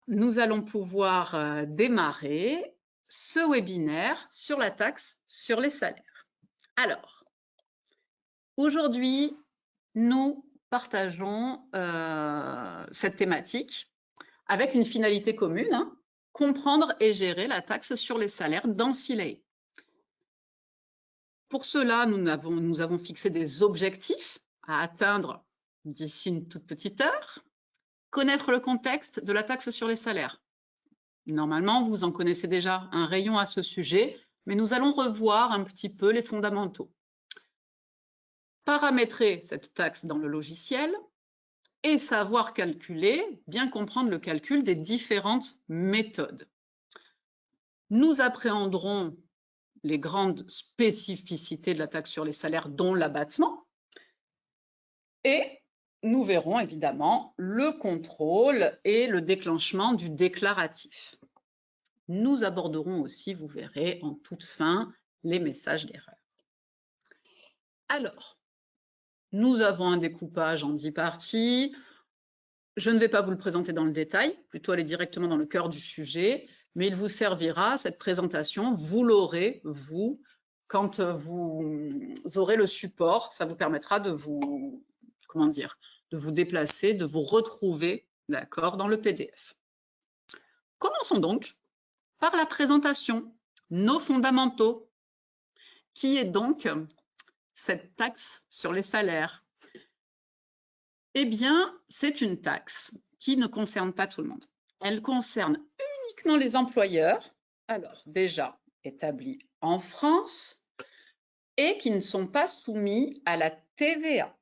nous allons pouvoir démarrer ce webinaire sur la taxe sur les salaires. Alors, aujourd'hui, nous partageons cette thématique avec une finalité commune, comprendre et gérer la taxe sur les salaires dans SILAE. Pour cela, nous avons fixé des objectifs à atteindre d'ici une toute petite heure. Connaître le contexte de la taxe sur les salaires. Normalement, vous en connaissez déjà un rayon à ce sujet, mais nous allons revoir un petit peu les fondamentaux. Paramétrer cette taxe dans le logiciel et savoir calculer, bien comprendre le calcul des différentes méthodes. Nous appréhenderons les grandes spécificités de la taxe sur les salaires, dont l'abattement, et nous verrons évidemment le contrôle et le déclenchement du déclaratif. Nous aborderons aussi, vous verrez, en toute fin, les messages d'erreur. Alors, nous avons un découpage en 10 parties. Je ne vais pas vous le présenter dans le détail, plutôt aller directement dans le cœur du sujet, mais il vous servira, cette présentation, vous l'aurez, vous, quand vous aurez le support, ça vous permettra de vous, de vous déplacer, de vous retrouver, d'accord, dans le PDF. Commençons donc par la présentation, nos fondamentaux. Qui est donc cette taxe sur les salaires? Eh bien, c'est une taxe qui ne concerne pas tout le monde. Elle concerne uniquement les employeurs, alors déjà établis en France et qui ne sont pas soumis à la TVA.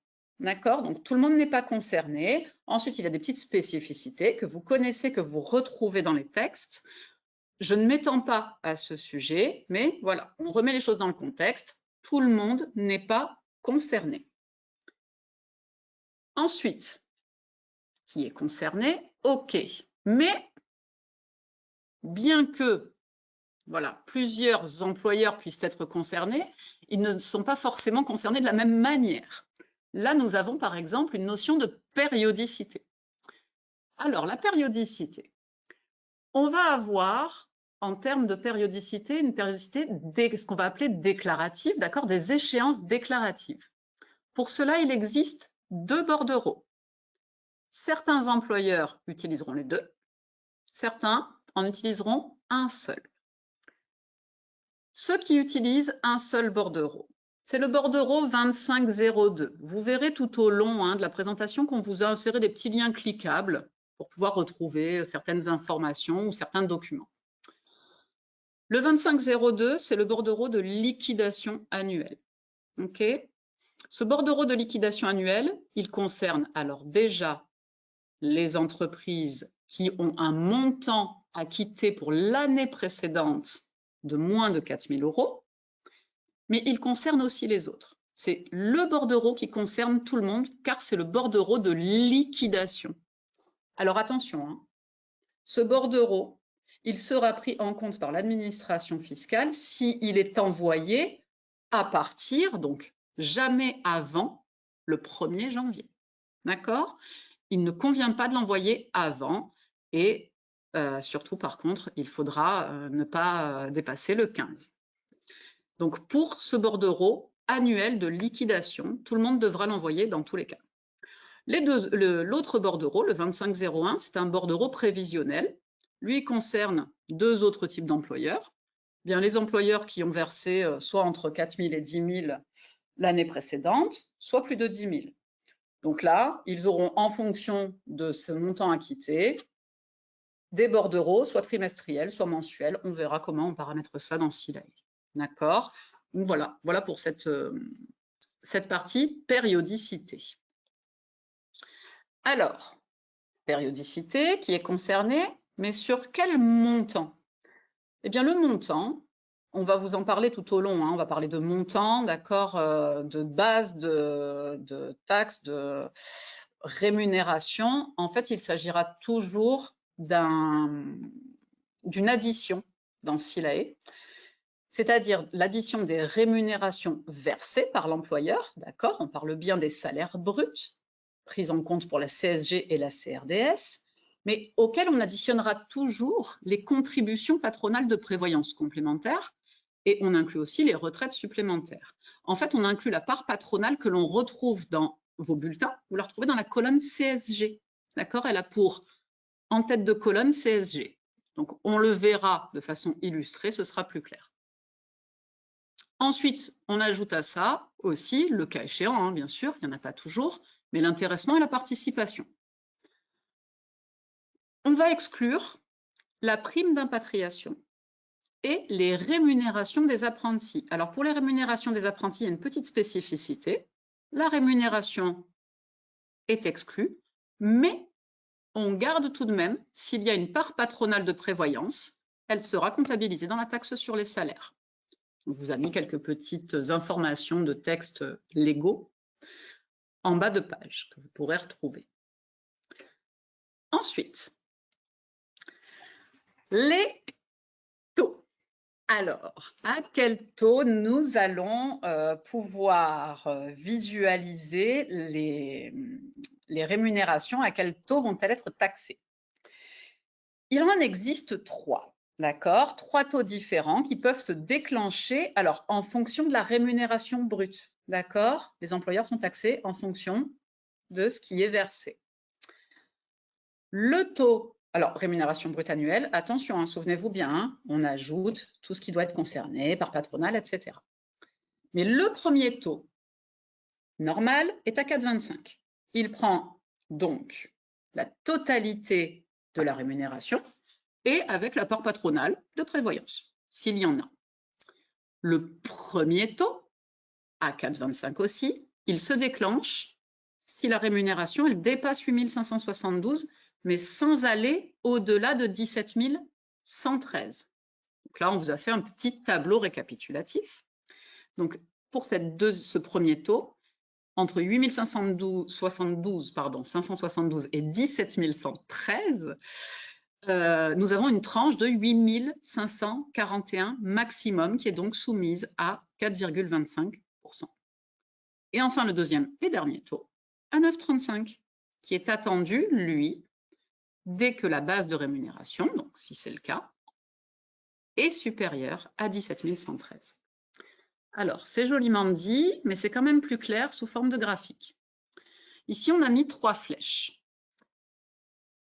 D'accord? Donc, tout le monde n'est pas concerné. Ensuite, il y a des petites spécificités que vous connaissez, que vous retrouvez dans les textes. Je ne m'étends pas à ce sujet, mais voilà, on remet les choses dans le contexte. Tout le monde n'est pas concerné. Ensuite, qui est concerné? OK. Mais bien que voilà, plusieurs employeurs puissent être concernés, ils ne sont pas forcément concernés de la même manière. Là, nous avons par exemple une notion de périodicité. Alors, la périodicité, on va avoir en termes de périodicité, une périodicité, ce qu'on va appeler déclarative, d'accord, des échéances déclaratives. Pour cela, il existe deux bordereaux. Certains employeurs utiliseront les deux, certains en utiliseront un seul. Ceux qui utilisent un seul bordereau, c'est le bordereau 2502. Vous verrez tout au long de la présentation qu'on vous a inséré des petits liens cliquables pour pouvoir retrouver certaines informations ou certains documents. Le 2502, c'est le bordereau de liquidation annuelle. Okay. Ce bordereau de liquidation annuelle, il concerne alors déjà les entreprises qui ont un montant acquitté pour l'année précédente de moins de 4 000 €, mais il concerne aussi les autres. C'est le bordereau qui concerne tout le monde, car c'est le bordereau de liquidation. Alors attention, ce bordereau, il sera pris en compte par l'administration fiscale s'il est envoyé à partir, donc jamais avant le 1er janvier. D'accord? Il ne convient pas de l'envoyer avant et surtout, par contre, il faudra ne pas dépasser le 15. Donc, pour ce bordereau annuel de liquidation, tout le monde devra l'envoyer dans tous les cas. L'autre bordereau, le 2501, c'est un bordereau prévisionnel. Lui, il concerne deux autres types d'employeurs. Bien, les employeurs qui ont versé soit entre 4 000 et 10 000 l'année précédente, soit plus de 10 000. Donc là, ils auront, en fonction de ce montant acquitté, des bordereaux, soit trimestriels, soit mensuels. On verra comment on paramètre ça dans SILAE. D'accord? Donc voilà pour cette partie périodicité. Alors, périodicité qui est concernée, mais sur quel montant? Eh bien, le montant, on va vous en parler tout au long, on va parler de montant, d'accord, de base de taxes, de rémunération. En fait, il s'agira toujours d'une addition dans SILAE, c'est-à-dire l'addition des rémunérations versées par l'employeur, d'accord, on parle bien des salaires bruts, pris en compte pour la CSG et la CRDS, mais auquel on additionnera toujours les contributions patronales de prévoyance complémentaire et on inclut aussi les retraites supplémentaires. En fait, on inclut la part patronale que l'on retrouve dans vos bulletins. Vous la retrouvez dans la colonne CSG. D'accord? Elle a pour en tête de colonne CSG. Donc, on le verra de façon illustrée, ce sera plus clair. Ensuite, on ajoute à ça aussi, le cas échéant, hein, bien sûr, il n'y en a pas toujours, mais l'intéressement et la participation. On va exclure la prime d'impatriation et les rémunérations des apprentis. Alors, pour les rémunérations des apprentis, il y a une petite spécificité. La rémunération est exclue, mais on garde tout de même, s'il y a une part patronale de prévoyance, elle sera comptabilisée dans la taxe sur les salaires. On vous a mis quelques petites informations de textes légaux en bas de page que vous pourrez retrouver. Ensuite, les taux. Alors, à quel taux nous allons pouvoir visualiser les rémunérations, à quel taux vont-elles être taxées? Il en existe trois, d'accord? Trois taux différents qui peuvent se déclencher alors, en fonction de la rémunération brute, d'accord? Les employeurs sont taxés en fonction de ce qui est versé. Le taux, alors rémunération brute annuelle, attention, hein, souvenez-vous bien, hein, on ajoute tout ce qui doit être concerné par patronale, etc. Mais le premier taux normal est à 4,25. Il prend donc la totalité de la rémunération et avec la part patronale de prévoyance, s'il y en a. Le premier taux, à 4,25 aussi, il se déclenche si la rémunération elle dépasse 8 572, mais sans aller au-delà de 17 113. Donc là, on vous a fait un petit tableau récapitulatif. Donc, pour ce premier taux, entre 8 572 et 17 113, nous avons une tranche de 8 541 maximum qui est donc soumise à 4,25%. Et enfin, le deuxième et dernier taux, à 9,35, qui est attendu, lui, dès que la base de rémunération, donc si c'est le cas, est supérieure à 17 113. Alors, c'est joliment dit, mais c'est quand même plus clair sous forme de graphique. Ici, on a mis 3 flèches.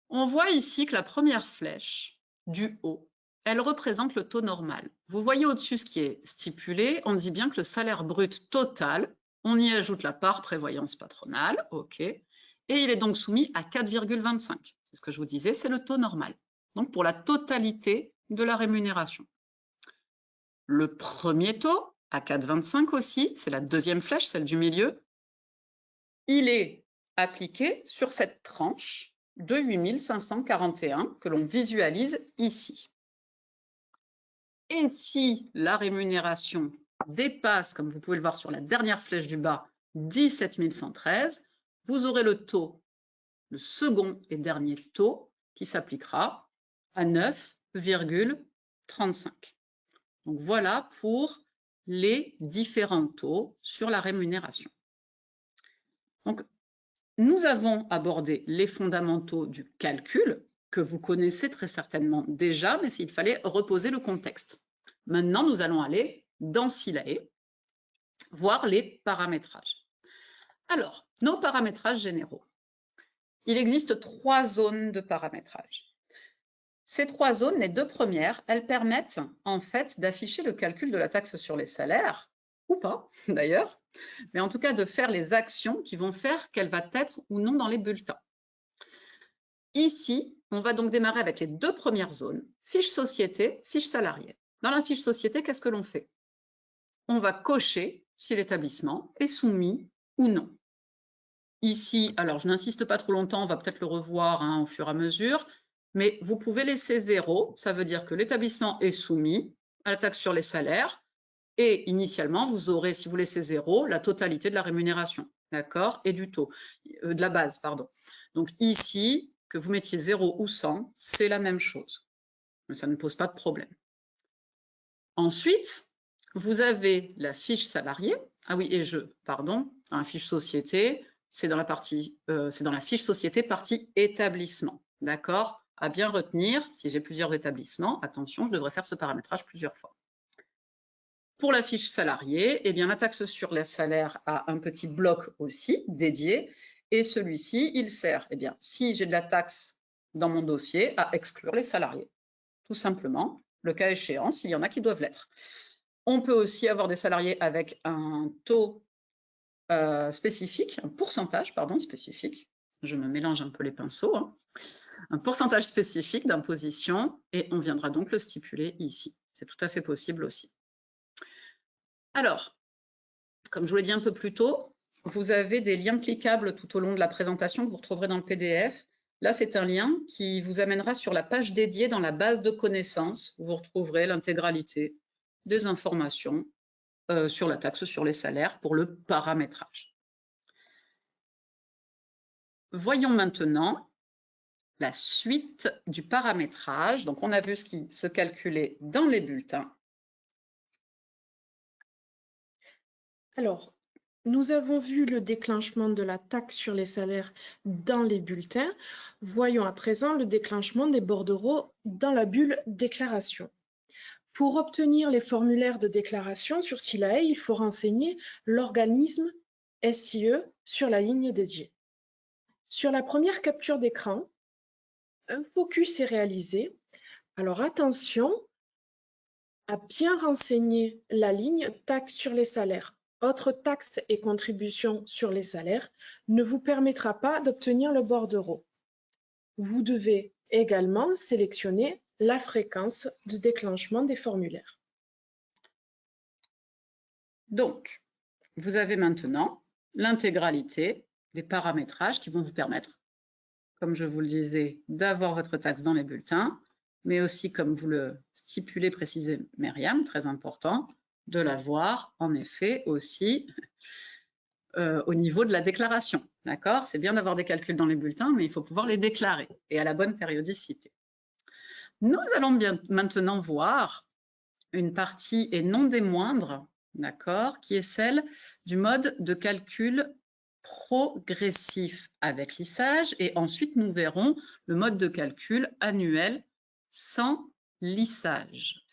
On voit ici que la première flèche du haut, elle représente le taux normal. Vous voyez au-dessus ce qui est stipulé, on dit bien que le salaire brut total, on y ajoute la part prévoyance patronale, ok, et il est donc soumis à 4,25. C'est ce que je vous disais, c'est le taux normal. Donc pour la totalité de la rémunération. Le premier taux, à 4,25 aussi, c'est la deuxième flèche, celle du milieu, il est appliqué sur cette tranche de 8 541 que l'on visualise ici. Et si la rémunération dépasse, comme vous pouvez le voir sur la dernière flèche du bas, 17 113, vous aurez le taux, le second et dernier taux, qui s'appliquera à 9,35. Donc voilà pour les différents taux sur la rémunération. Donc, nous avons abordé les fondamentaux du calcul, que vous connaissez très certainement déjà, mais s'il fallait reposer le contexte. Maintenant, nous allons aller dans Silae, voir les paramétrages. Alors, nos paramétrages généraux. Il existe 3 zones de paramétrage. Ces 3 zones, les 2 premières, elles permettent en fait d'afficher le calcul de la taxe sur les salaires, ou pas d'ailleurs, mais en tout cas de faire les actions qui vont faire qu'elle va être ou non dans les bulletins. Ici, on va donc démarrer avec les 2 premières zones, fiche société, fiche salarié. Dans la fiche société, qu'est-ce que l'on fait? On va cocher si l'établissement est soumis ou non. Ici, alors je n'insiste pas trop longtemps, on va peut-être le revoir hein, au fur et à mesure, mais vous pouvez laisser 0, ça veut dire que l'établissement est soumis à la taxe sur les salaires et initialement, vous aurez, si vous laissez 0, la totalité de la rémunération, d'accord, et du taux, de la base, pardon. Donc ici, que vous mettiez 0 ou 100, c'est la même chose, mais ça ne pose pas de problème. Ensuite, vous avez la fiche salarié, ah oui, et pardon, un fiche société, c'est dans la fiche société partie établissement. d'accord? À bien retenir, si j'ai plusieurs établissements, attention, je devrais faire ce paramétrage plusieurs fois. Pour la fiche salariée, eh bien, la taxe sur les salaires a un petit bloc aussi dédié, et celui-ci, il sert, eh bien, si j'ai de la taxe dans mon dossier, à exclure les salariés, tout simplement, le cas échéant, s'il y en a qui doivent l'être. On peut aussi avoir des salariés avec un taux spécifique, un pourcentage, pardon, spécifique, je me mélange un peu les pinceaux, hein, un pourcentage spécifique d'imposition, et on viendra donc le stipuler ici. C'est tout à fait possible aussi. Alors, comme je vous l'ai dit un peu plus tôt, vous avez des liens cliquables tout au long de la présentation que vous retrouverez dans le PDF. Là, c'est un lien qui vous amènera sur la page dédiée dans la base de connaissances, où vous retrouverez l'intégralité des informations sur la taxe sur les salaires pour le paramétrage. Voyons maintenant la suite du paramétrage. Donc, on a vu ce qui se calculait dans les bulletins. Alors, nous avons vu le déclenchement de la taxe sur les salaires dans les bulletins. Voyons à présent le déclenchement des bordereaux dans la bulle déclaration. Pour obtenir les formulaires de déclaration sur SILAE, il faut renseigner l'organisme SIE sur la ligne dédiée. Sur la première capture d'écran, un focus est réalisé. Alors attention à bien renseigner la ligne taxe sur les salaires. Autres taxes et contributions sur les salaires ne vous permettra pas d'obtenir le bordereau. Vous devez également sélectionner la fréquence de déclenchement des formulaires. Donc, vous avez maintenant l'intégralité des paramétrages qui vont vous permettre, comme je vous le disais, d'avoir votre taxe dans les bulletins, mais aussi, comme vous le stipulez précisément, Myriam, très important, de l'avoir en effet aussi au niveau de la déclaration. D'accord? C'est bien d'avoir des calculs dans les bulletins, mais il faut pouvoir les déclarer et à la bonne périodicité. Nous allons bien maintenant voir une partie, et non des moindres, d'accord, qui est celle du mode de calcul progressif avec lissage, et ensuite nous verrons le mode de calcul annuel sans lissage.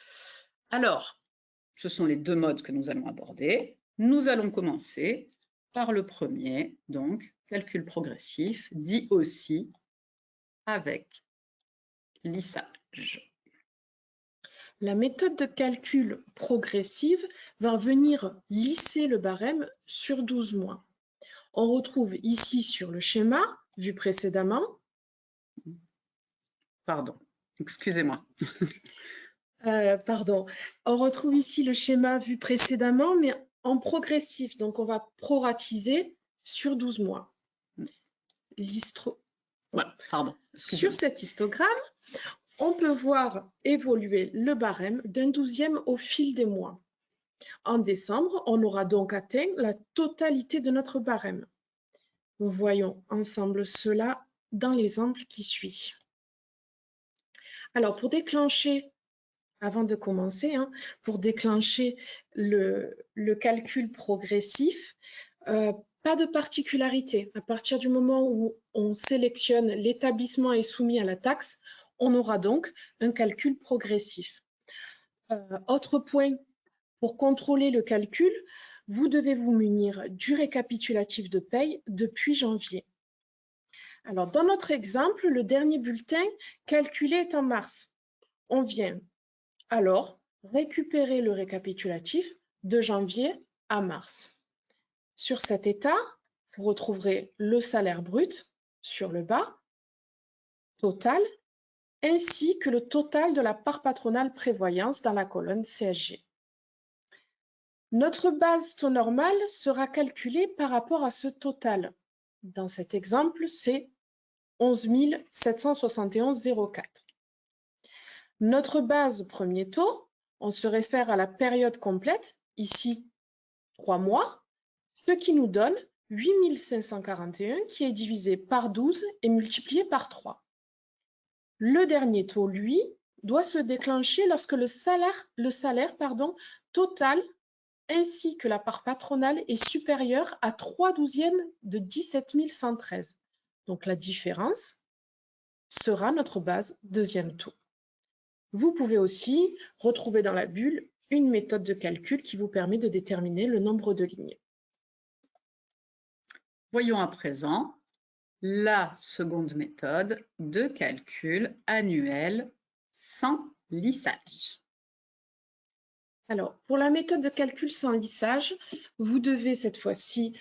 Alors, ce sont les deux modes que nous allons aborder. Nous allons commencer par le premier, donc calcul progressif, dit aussi avec lissage. La méthode de calcul progressive va venir lisser le barème sur 12 mois. On retrouve ici sur le schéma vu précédemment. Pardon, excusez-moi. On retrouve ici le schéma vu précédemment, mais en progressif. Donc, on va proratiser sur 12 mois. Voilà, pardon. Sur cet histogramme, on peut voir évoluer le barème d'un 12e au fil des mois. En décembre, on aura donc atteint la totalité de notre barème. Nous voyons ensemble cela dans l'exemple qui suit. Alors, pour déclencher, avant de commencer, pour déclencher le calcul progressif, pas de particularité. À partir du moment où on sélectionne l'établissement est soumis à la taxe, on aura donc un calcul progressif. Autre point, pour contrôler le calcul, vous devez vous munir du récapitulatif de paye depuis janvier. Alors, dans notre exemple, le dernier bulletin calculé est en mars. On vient alors récupérer le récapitulatif de janvier à mars. Sur cet état, vous retrouverez le salaire brut sur le bas, total, ainsi que le total de la part patronale prévoyance dans la colonne CSG. Notre base taux normal sera calculée par rapport à ce total. Dans cet exemple, c'est 11 771,04. Notre base premier taux, on se réfère à la période complète, ici 3 mois, ce qui nous donne 8 541 qui est divisé par 12 et multiplié par 3. Le dernier taux, lui, doit se déclencher lorsque le salaire total ainsi que la part patronale est supérieure à 3/12 de 17 113. Donc la différence sera notre base deuxième taux. Vous pouvez aussi retrouver dans la bulle une méthode de calcul qui vous permet de déterminer le nombre de lignes. Voyons à présent la seconde méthode de calcul annuel sans lissage. Alors, pour la méthode de calcul sans lissage, vous devez cette fois-ci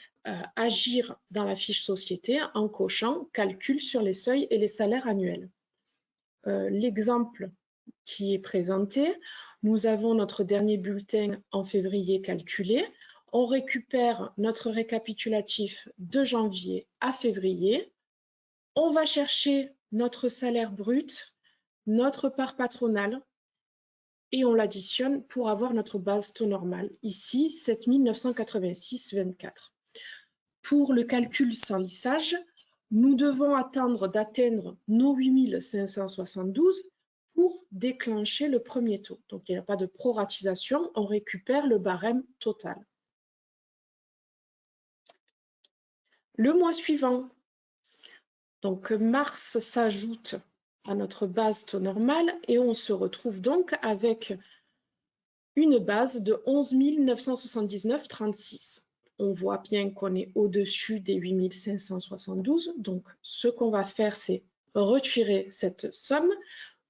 agir dans la fiche société en cochant calcul sur les seuils et les salaires annuels. L'exemple qui est présenté, nous avons notre dernier bulletin en février calculé. On récupère notre récapitulatif de janvier à février. On va chercher notre salaire brut, notre part patronale, et on l'additionne pour avoir notre base taux normal. Ici, 7 986,24. Pour le calcul sans lissage, nous devons d'atteindre nos 8 572 pour déclencher le premier taux. Donc, il n'y a pas de proratisation, on récupère le barème total. Le mois suivant, donc mars s'ajoute à notre base taux normale et on se retrouve donc avec une base de 11 979,36. On voit bien qu'on est au-dessus des 8 572. Donc, ce qu'on va faire, c'est retirer cette somme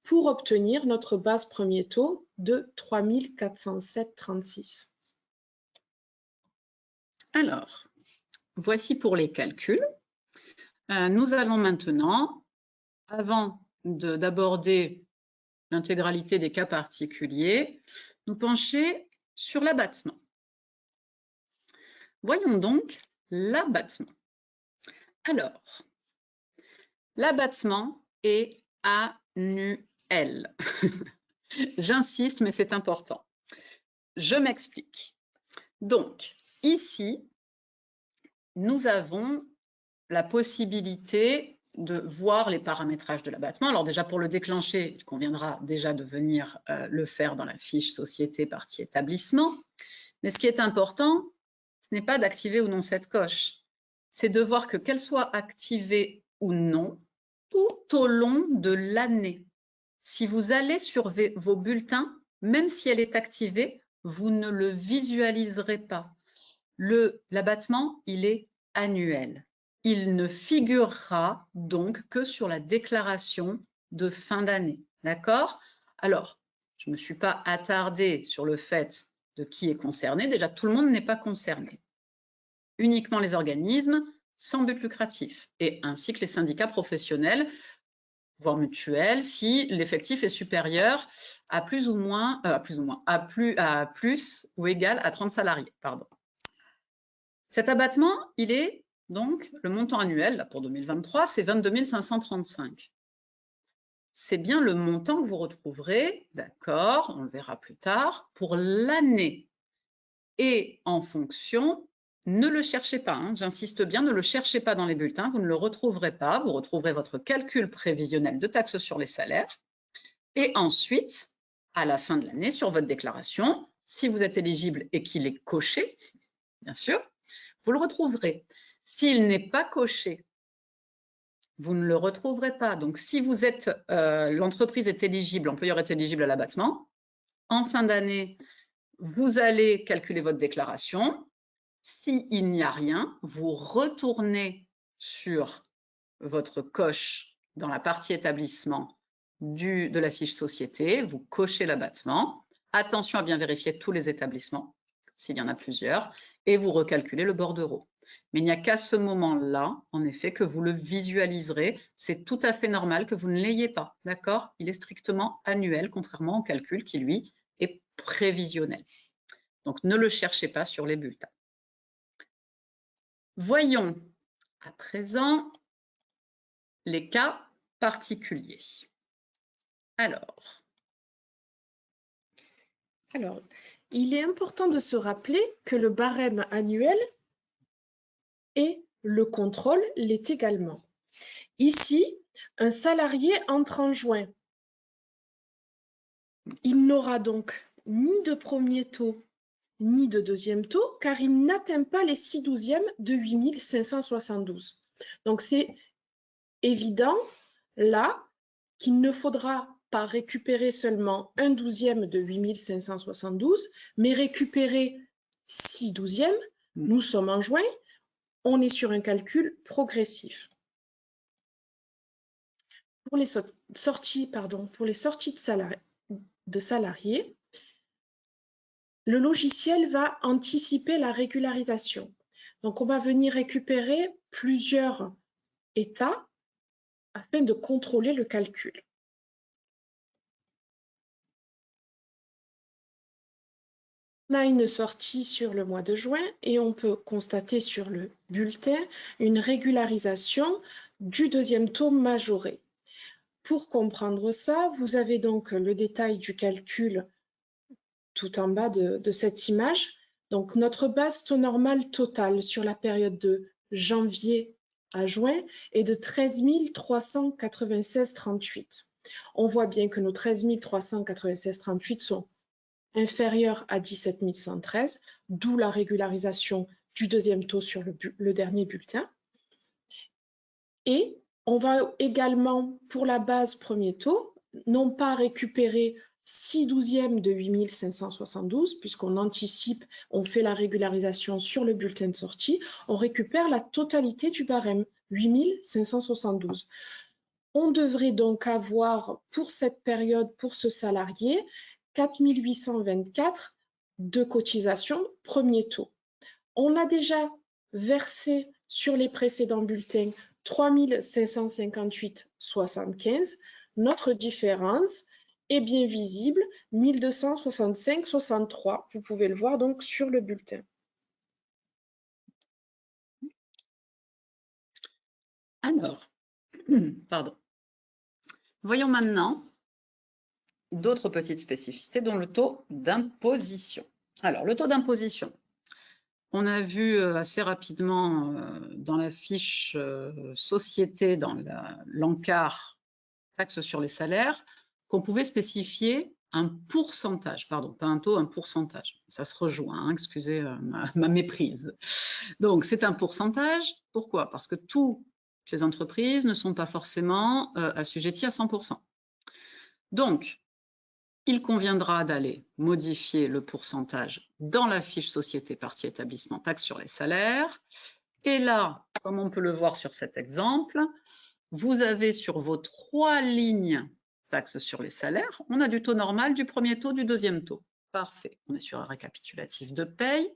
pour obtenir notre base premier taux de 3 407,36. Alors, voici pour les calculs. Nous allons maintenant, avant d'aborder l'intégralité des cas particuliers, nous pencher sur l'abattement. Voyons donc l'abattement. Alors, l'abattement est annuel. J'insiste, mais c'est important. Je m'explique. Donc, ici, nous avons la possibilité de voir les paramétrages de l'abattement. Alors déjà, pour le déclencher, il conviendra déjà de venir le faire dans la fiche société partie établissement. Mais ce qui est important, ce n'est pas d'activer ou non cette coche, c'est de voir que qu'elle soit activée ou non tout au long de l'année. Si vous allez sur vos bulletins, même si elle est activée, vous ne le visualiserez pas. L'abattement, il est annuel. Il ne figurera donc que sur la déclaration de fin d'année. D'accord? Alors, je ne me suis pas attardée sur le fait de qui est concerné. Déjà, tout le monde n'est pas concerné. Uniquement les organismes sans but lucratif et ainsi que les syndicats professionnels, voire mutuelles, si l'effectif est supérieur à plus ou égal à 30 salariés. Pardon. Cet abattement, il est donc le montant annuel là, pour 2023, c'est 22 535. C'est bien le montant que vous retrouverez, d'accord, on le verra plus tard, pour l'année. Et en fonction, ne le cherchez pas, hein, j'insiste bien, ne le cherchez pas dans les bulletins, vous ne le retrouverez pas, vous retrouverez votre calcul prévisionnel de taxes sur les salaires. Et ensuite, à la fin de l'année, sur votre déclaration, si vous êtes éligible et qu'il est coché, bien sûr, vous le retrouverez. S'il n'est pas coché, vous ne le retrouverez pas. Donc, si vous êtes, l'entreprise est éligible, l'employeur est éligible à l'abattement, en fin d'année, vous allez calculer votre déclaration. S'il n'y a rien, vous retournez sur votre coche dans la partie établissement de la fiche société, vous cochez l'abattement. Attention à bien vérifier tous les établissements, s'il y en a plusieurs, et vous recalculez le bordereau. Mais il n'y a qu'à ce moment-là, en effet, que vous le visualiserez. C'est tout à fait normal que vous ne l'ayez pas, d'accord? Il est strictement annuel, contrairement au calcul qui, lui, est prévisionnel. Donc, ne le cherchez pas sur les bulletins. Voyons à présent les cas particuliers. Alors, il est important de se rappeler que le barème annuel et le contrôle l'est également. Ici, un salarié entre en juin. Il n'aura donc ni de premier taux ni de deuxième taux car il n'atteint pas les 6/12 de 8 572. Donc c'est évident, là qu'il ne faudra pas récupérer seulement 1/12 de 8572, mais récupérer 6/12. Nous sommes en juin, on est sur un calcul progressif. Pour les sorties de salariés, le logiciel va anticiper la régularisation. Donc, on va venir récupérer plusieurs états afin de contrôler le calcul. On a une sortie sur le mois de juin et on peut constater sur le bulletin une régularisation du deuxième taux majoré. Pour comprendre ça, vous avez donc le détail du calcul tout en bas de cette image. Donc, notre base taux normal total sur la période de janvier à juin est de 13 396,38. On voit bien que nos 13 396,38 sont inférieurs à 17 113, d'où la régularisation du deuxième taux sur le dernier bulletin. Et on va également, pour la base premier taux, non pas récupérer 6/12 de 8572, puisqu'on anticipe, on fait la régularisation sur le bulletin de sortie, on récupère la totalité du barème, 8572. On devrait donc avoir, pour cette période, pour ce salarié, 4 824 de cotisation premier taux. On a déjà versé sur les précédents bulletins 3 558,75. Notre différence est bien visible, 1265,63. Vous pouvez le voir donc sur le bulletin. Alors, pardon. Voyons maintenant d'autres petites spécificités, dont le taux d'imposition. Alors, le taux d'imposition, on a vu assez rapidement dans la fiche société, dans l'encart taxe sur les salaires, qu'on pouvait spécifier un pourcentage, pardon, pas un taux, un pourcentage. Ça se rejoint, hein, excusez ma méprise. Donc, c'est un pourcentage. Pourquoi? Parce que toutes les entreprises ne sont pas forcément assujetties à 100%. Donc, il conviendra d'aller modifier le pourcentage dans la fiche société partie établissement taxe sur les salaires. Et là, comme on peut le voir sur cet exemple, vous avez sur vos 3 lignes taxe sur les salaires, on a du taux normal, du premier taux, du deuxième taux. Parfait, on est sur un récapitulatif de paye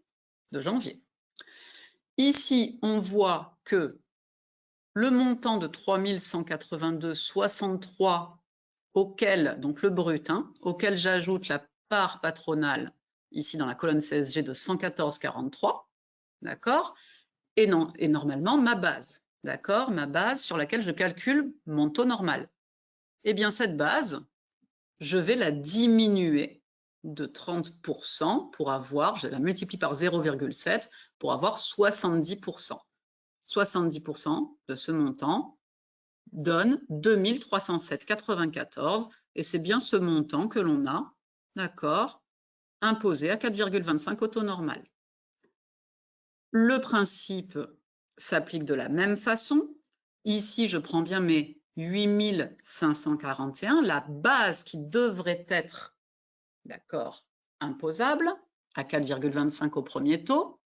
de janvier. Ici, on voit que le montant de 3 182,63 auquel, donc le brut, hein, auquel j'ajoute la part patronale, ici dans la colonne CSG de 114,43, d'accord, et normalement ma base, d'accord, ma base sur laquelle je calcule mon taux normal. Eh bien, cette base, je vais la diminuer de 30% pour avoir, je la multiplie par 0,7 pour avoir 70%. 70% de ce montant donne 2307,94 et c'est bien ce montant que l'on a, d'accord, imposé à 4,25 au taux normal. Le principe s'applique de la même façon. Ici, je prends bien mes 8541, la base qui devrait être, d'accord, imposable à 4,25 au premier taux.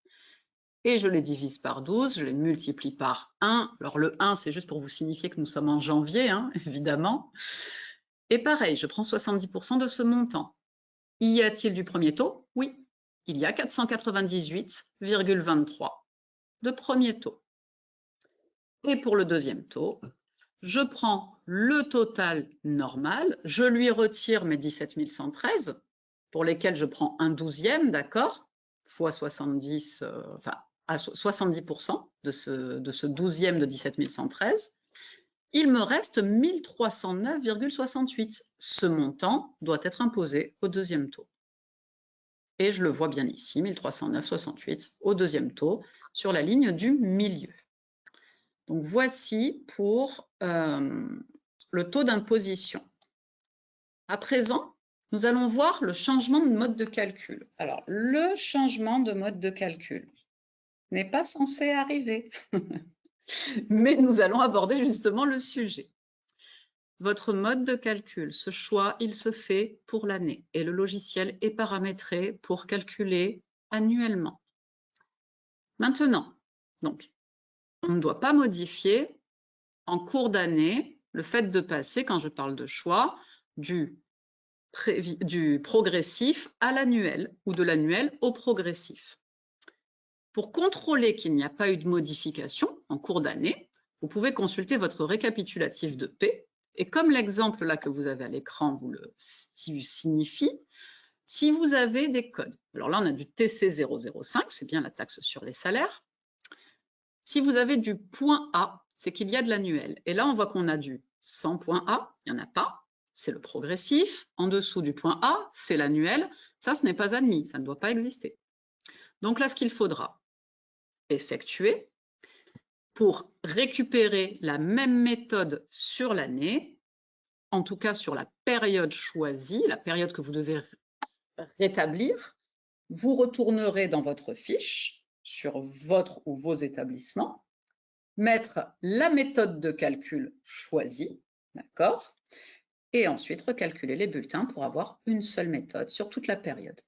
Et je les divise par 12, je les multiplie par 1. Alors le 1, c'est juste pour vous signifier que nous sommes en janvier, hein, évidemment. Et pareil, je prends 70% de ce montant. Y a-t-il du premier taux? Oui, il y a 498,23 de premier taux. Et pour le deuxième taux, je prends le total normal, je lui retire mes 17 113, pour lesquels je prends un 12e, d'accord, fois 70, enfin, à 70% de ce 12e de 17 113, il me reste 1309,68. Ce montant doit être imposé au deuxième taux. Et je le vois bien ici, 1309,68 au deuxième taux, sur la ligne du milieu. Donc voici pour le taux d'imposition. À présent, nous allons voir le changement de mode de calcul. Alors, le changement de mode de calcul n'est pas censé arriver, mais nous allons aborder justement le sujet. votre mode de calcul, ce choix, il se fait pour l'année et le logiciel est paramétré pour calculer annuellement. Maintenant, donc, on ne doit pas modifier en cours d'année le fait de passer, quand je parle de choix, du progressif à l'annuel ou de l'annuel au progressif. Pour contrôler qu'il n'y a pas eu de modification en cours d'année, vous pouvez consulter votre récapitulatif de P. Et comme l'exemple là que vous avez à l'écran vous le signifie, si vous avez des codes, alors là on a du TC005, c'est bien la taxe sur les salaires. Si vous avez du point A, c'est qu'il y a de l'annuel. Et là on voit qu'on a du 100 point A, il n'y en a pas, c'est le progressif. En dessous du point A, c'est l'annuel. Ça, ce n'est pas admis, ça ne doit pas exister. Donc là, ce qu'il faudra effectuer pour récupérer la même méthode sur l'année, en tout cas sur la période choisie, la période que vous devez rétablir, vous retournerez dans votre fiche sur votre ou vos établissements, mettre la méthode de calcul choisie, d'accord, et ensuite recalculer les bulletins pour avoir une seule méthode sur toute la période.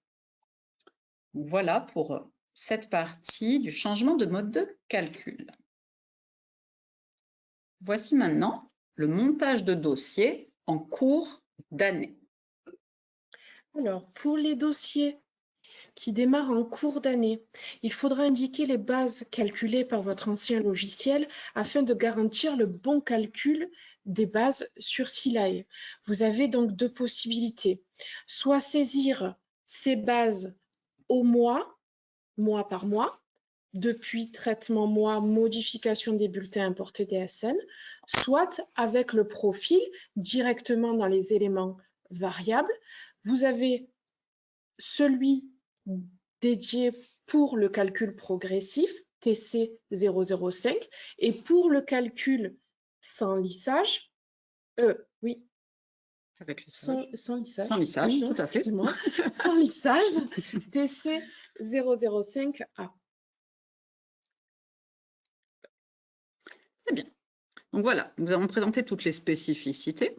Voilà pour cette partie du changement de mode de calcul. Voici maintenant le montage de dossier en cours d'année. Alors, pour les dossiers qui démarrent en cours d'année, il faudra indiquer les bases calculées par votre ancien logiciel afin de garantir le bon calcul des bases sur Silai. Vous avez donc deux possibilités. Soit saisir ces bases au mois par mois, depuis traitement mois, modification des bulletins importés DSN, soit avec le profil directement dans les éléments variables. Vous avez celui dédié pour le calcul progressif, TC005, et pour le calcul sans lissage, oui, Avec le sans lissage. Sans lissage, oui, tout à fait. Sans lissage, TC005A. Très bien. Donc voilà, nous avons présenté toutes les spécificités,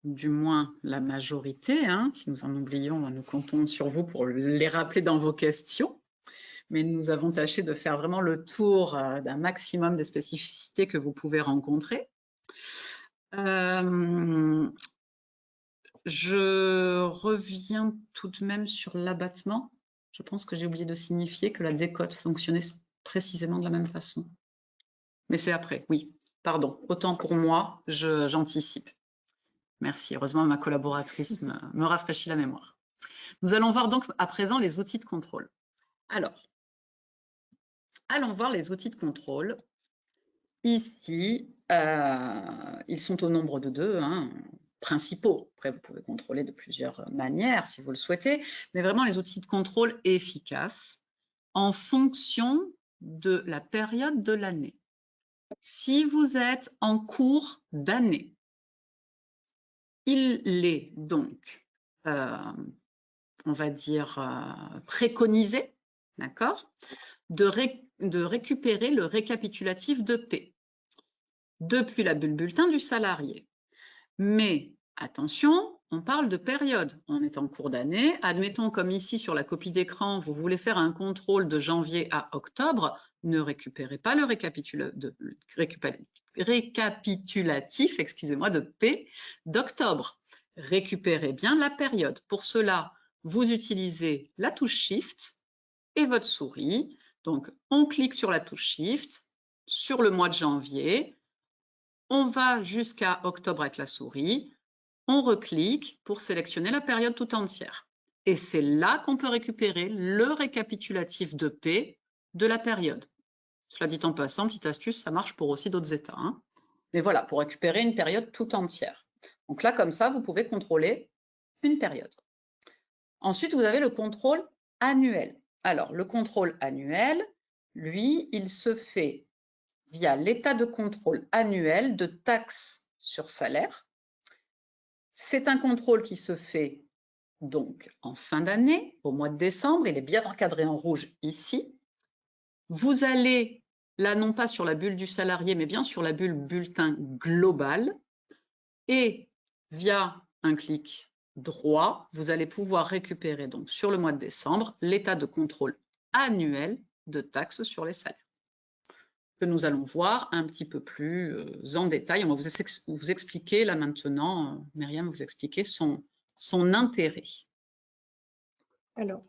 du moins la majorité. Hein. Si nous en oublions, nous comptons sur vous pour les rappeler dans vos questions. Mais nous avons tâché de faire vraiment le tour d'un maximum des spécificités que vous pouvez rencontrer. Je reviens tout de même sur l'abattement. Je pense que j'ai oublié de signifier que la décote fonctionnait précisément de la même façon. Mais c'est après, oui. Pardon, autant pour moi, j'anticipe. Merci, heureusement ma collaboratrice me rafraîchit la mémoire. Nous allons voir donc à présent les outils de contrôle. Alors, allons voir les outils de contrôle. Ici, ils sont au nombre de 2, hein, principaux. Après, vous pouvez contrôler de plusieurs manières si vous le souhaitez, mais vraiment les outils de contrôle efficaces en fonction de la période de l'année. Si vous êtes en cours d'année, il est donc, on va dire, préconisé, d'accord, de récupérer le récapitulatif de P depuis la bulle bulletin du salarié. Mais attention, on parle de période. On est en cours d'année. Admettons, comme ici sur la copie d'écran, vous voulez faire un contrôle de janvier à octobre, ne récupérez pas le récapitulatif, excusez-moi, de P d'octobre. Récupérez bien la période. Pour cela, vous utilisez la touche Shift et votre souris. Donc, on clique sur la touche Shift, sur le mois de janvier, on va jusqu'à octobre avec la souris, on reclique pour sélectionner la période tout entière. Et c'est là qu'on peut récupérer le récapitulatif de P de la période. Cela dit en passant, petite astuce, ça marche pour aussi d'autres états. Hein. Mais voilà, pour récupérer une période tout entière. Donc là, comme ça, vous pouvez contrôler une période. Ensuite, vous avez le contrôle annuel. Alors, le contrôle annuel, lui, il se fait via l'état de contrôle annuel de taxes sur salaire. C'est un contrôle qui se fait donc en fin d'année, au mois de décembre. Il est bien encadré en rouge ici. Vous allez là non pas sur la bulle du salarié, mais bien sur la bulle bulletin global. Et via un clic droit, vous allez pouvoir récupérer donc sur le mois de décembre l'état de contrôle annuel de taxes sur les salaires, que nous allons voir un petit peu plus en détail. On va vous expliquer là maintenant, Myriam, vous expliquer son intérêt. Alors,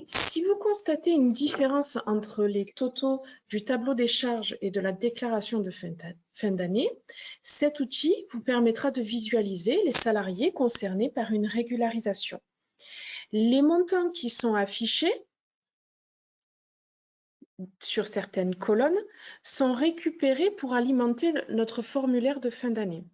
si vous constatez une différence entre les totaux du tableau des charges et de la déclaration de fin d'année, cet outil vous permettra de visualiser les salariés concernés par une régularisation. Les montants qui sont affichés sur certaines colonnes sont récupérés pour alimenter notre formulaire de fin d'année.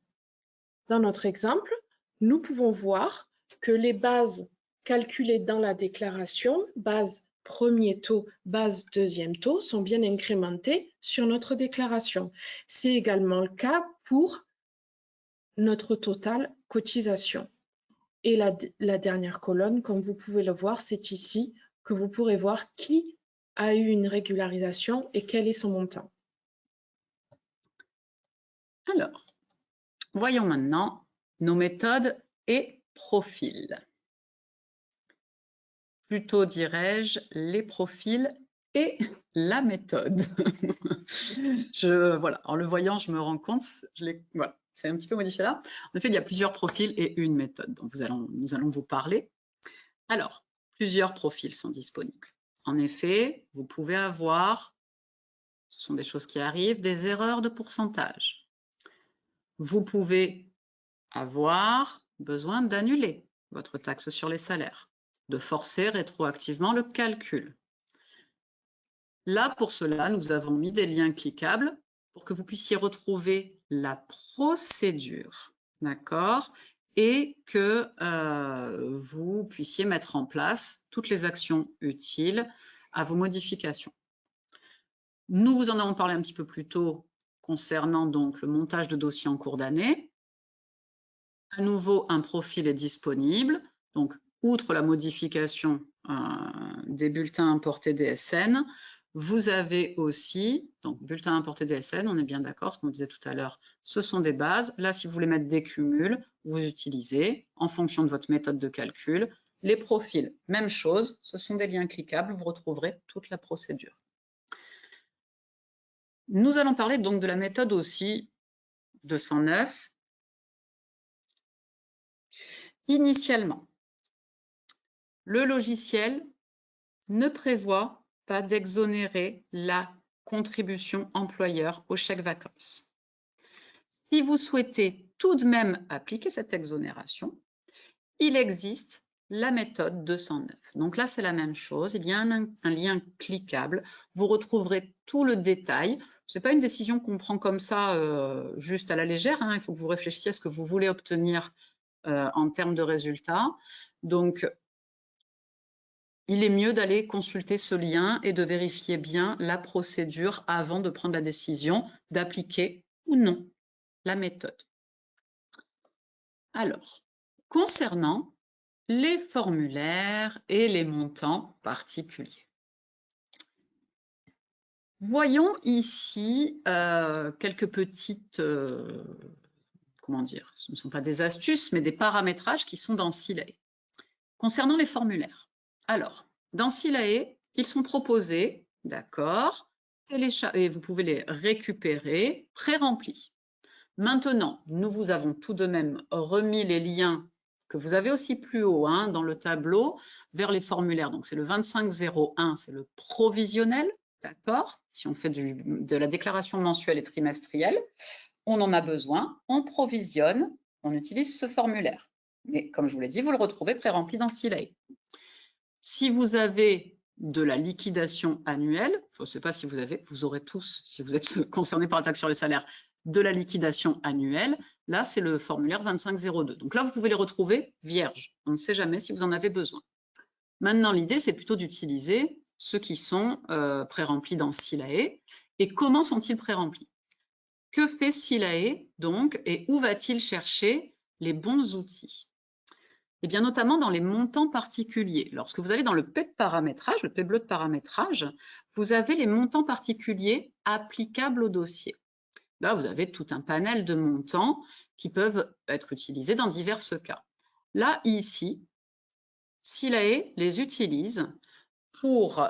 Dans notre exemple, nous pouvons voir que les bases calculées dans la déclaration, base premier taux, base deuxième taux, sont bien incrémentées sur notre déclaration. C'est également le cas pour notre total cotisation. Et la dernière colonne, comme vous pouvez le voir, c'est ici que vous pourrez voir qui a eu une régularisation et quel est son montant. Alors, voyons maintenant nos méthodes et profils. Plutôt dirais-je les profils et la méthode. Voilà, en le voyant, je me rends compte, voilà, c'est un petit peu modifié là. En effet, il y a plusieurs profils et une méthode dont nous allons vous parler. Alors, plusieurs profils sont disponibles. En effet, vous pouvez avoir, ce sont des choses qui arrivent, des erreurs de pourcentage. Vous pouvez avoir besoin d'annuler votre taxe sur les salaires, de forcer rétroactivement le calcul. Là, pour cela, nous avons mis des liens cliquables pour que vous puissiez retrouver la procédure, d'accord, et que vous puissiez mettre en place toutes les actions utiles à vos modifications. Nous vous en avons parlé un petit peu plus tôt concernant donc le montage de dossiers en cours d'année. À nouveau, un profil est disponible. Donc, outre la modification des bulletins importés DSN, vous avez aussi, donc bulletins importés DSN, on est bien d'accord, ce qu'on disait tout à l'heure, ce sont des bases. Là, si vous voulez mettre des cumuls, vous utilisez, en fonction de votre méthode de calcul, les profils. Même chose, ce sont des liens cliquables, vous retrouverez toute la procédure. Nous allons parler donc de la méthode aussi 209. Initialement, le logiciel ne prévoit pas d'exonérer la contribution employeur au chèque vacances. Si vous souhaitez tout de même appliquer cette exonération, il existe la méthode 209. Donc là, c'est la même chose. Il y a un lien cliquable. Vous retrouverez tout le détail. Ce n'est pas une décision qu'on prend comme ça, juste à la légère. Il faut que vous réfléchissiez à ce que vous voulez obtenir en termes de résultats. Donc, il est mieux d'aller consulter ce lien et de vérifier bien la procédure avant de prendre la décision d'appliquer ou non la méthode. Alors, concernant les formulaires et les montants particuliers. Voyons ici quelques petites, comment dire, ce ne sont pas des astuces, mais des paramétrages qui sont dans Silae. Concernant les formulaires, alors, dans Silae, ils sont proposés, d'accord, et vous pouvez les récupérer pré-remplis. Maintenant, nous vous avons tout de même remis les liens que vous avez aussi plus haut dans le tableau vers les formulaires. Donc, c'est le 2501, c'est le provisionnel, d'accord? Si on fait de la déclaration mensuelle et trimestrielle, on en a besoin, on provisionne, on utilise ce formulaire. Mais comme je vous l'ai dit, vous le retrouvez pré-rempli dans Silae. Si vous avez de la liquidation annuelle, je ne sais pas si vous aurez tous, si vous êtes concernés par la taxe sur les salaires, de la liquidation annuelle, là, c'est le formulaire 2502. Donc là, vous pouvez les retrouver vierges. On ne sait jamais si vous en avez besoin. Maintenant, l'idée, c'est plutôt d'utiliser ceux qui sont pré-remplis dans Silae. Et comment sont-ils pré-remplis? Que fait Silae, donc, et où va-t-il chercher les bons outils? Et bien notamment dans les montants particuliers. Lorsque vous allez dans le P de paramétrage, le P bleu de paramétrage, vous avez les montants particuliers applicables au dossier. Là, vous avez tout un panel de montants qui peuvent être utilisés dans divers cas. Là, ici, SILAE les utilise pour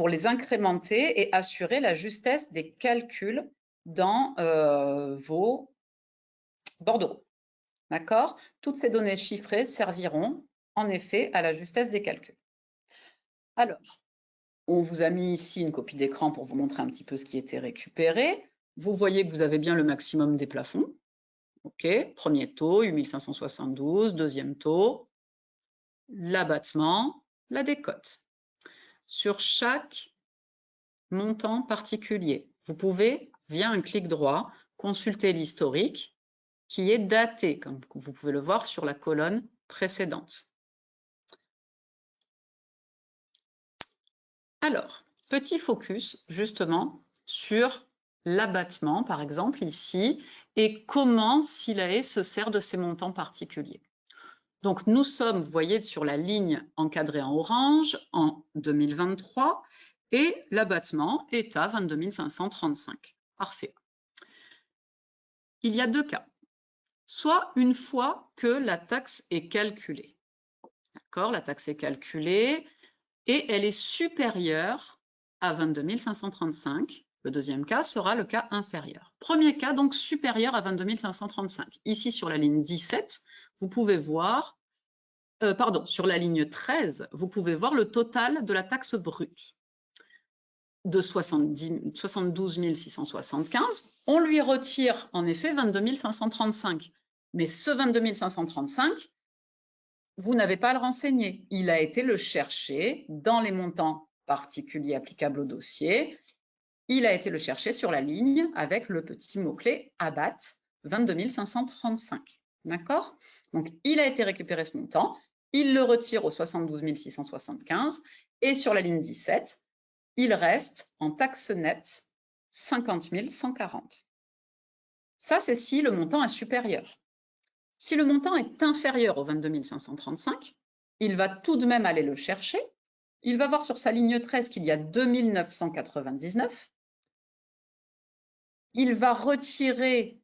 les incrémenter et assurer la justesse des calculs dans vos bordereaux. D'accord? Toutes ces données chiffrées serviront en effet à la justesse des calculs. Alors, on vous a mis ici une copie d'écran pour vous montrer un petit peu ce qui était récupéré. Vous voyez que vous avez bien le maximum des plafonds. OK, premier taux, 8572, deuxième taux, l'abattement, la décote. Sur chaque montant particulier, vous pouvez, via un clic droit, consulter l'historique qui est daté, comme vous pouvez le voir sur la colonne précédente. Alors, petit focus justement sur l'abattement, par exemple ici, et comment SILAE se sert de ces montants particuliers. Donc, nous sommes, vous voyez, sur la ligne encadrée en orange en 2023 et l'abattement est à 22 535. Parfait. Il y a deux cas. Soit une fois que la taxe est calculée. D'accord, la taxe est calculée et elle est supérieure à 22 535. Le deuxième cas sera le cas inférieur. Premier cas, donc supérieur à 22 535. Ici, sur la ligne 17, vous pouvez voir, sur la ligne 13, vous pouvez voir le total de la taxe brute de 72 675. On lui retire en effet 22 535. Mais ce 22 535, vous n'avez pas à le renseigner. Il a été le chercher dans les montants particuliers applicables au dossier. Il a été le chercher sur la ligne avec le petit mot-clé ABAT 22 535. D'accord? Donc, il a été récupéré ce montant. Il le retire au 72 675. Et sur la ligne 17, il reste en taxe nette 50 140. Ça, c'est si le montant est supérieur. Si le montant est inférieur aux 22 535, il va tout de même aller le chercher. Il va voir sur sa ligne 13 qu'il y a 2 999. Il va retirer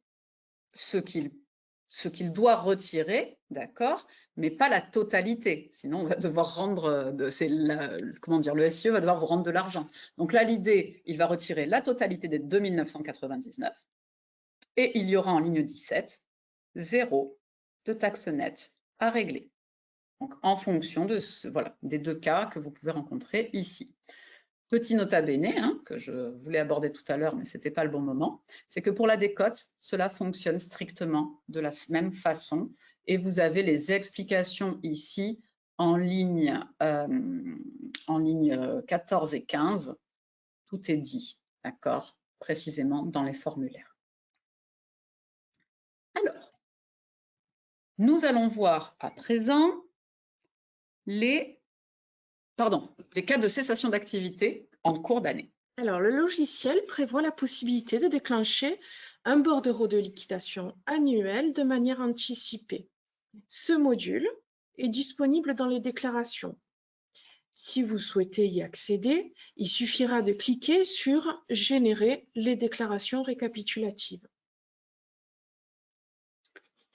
ce qu'il doit retirer, d'accord, mais pas la totalité. Sinon, on va devoir rendre, le SIE va devoir vous rendre de l'argent. Donc là, l'idée, il va retirer la totalité des 2 999 et il y aura en ligne 17 0 de taxe nette à régler. Donc, en fonction de des deux cas que vous pouvez rencontrer ici. Petit nota bene, que je voulais aborder tout à l'heure, mais ce n'était pas le bon moment, c'est que pour la décote, cela fonctionne strictement de la même façon et vous avez les explications ici en ligne 14 et 15. Tout est dit, d'accord, précisément dans les formulaires. Alors, nous allons voir à présent les cas de cessation d'activité en cours d'année. Alors, le logiciel prévoit la possibilité de déclencher un bordereau de liquidation annuel de manière anticipée. Ce module est disponible dans les déclarations. Si vous souhaitez y accéder, il suffira de cliquer sur « Générer les déclarations récapitulatives ».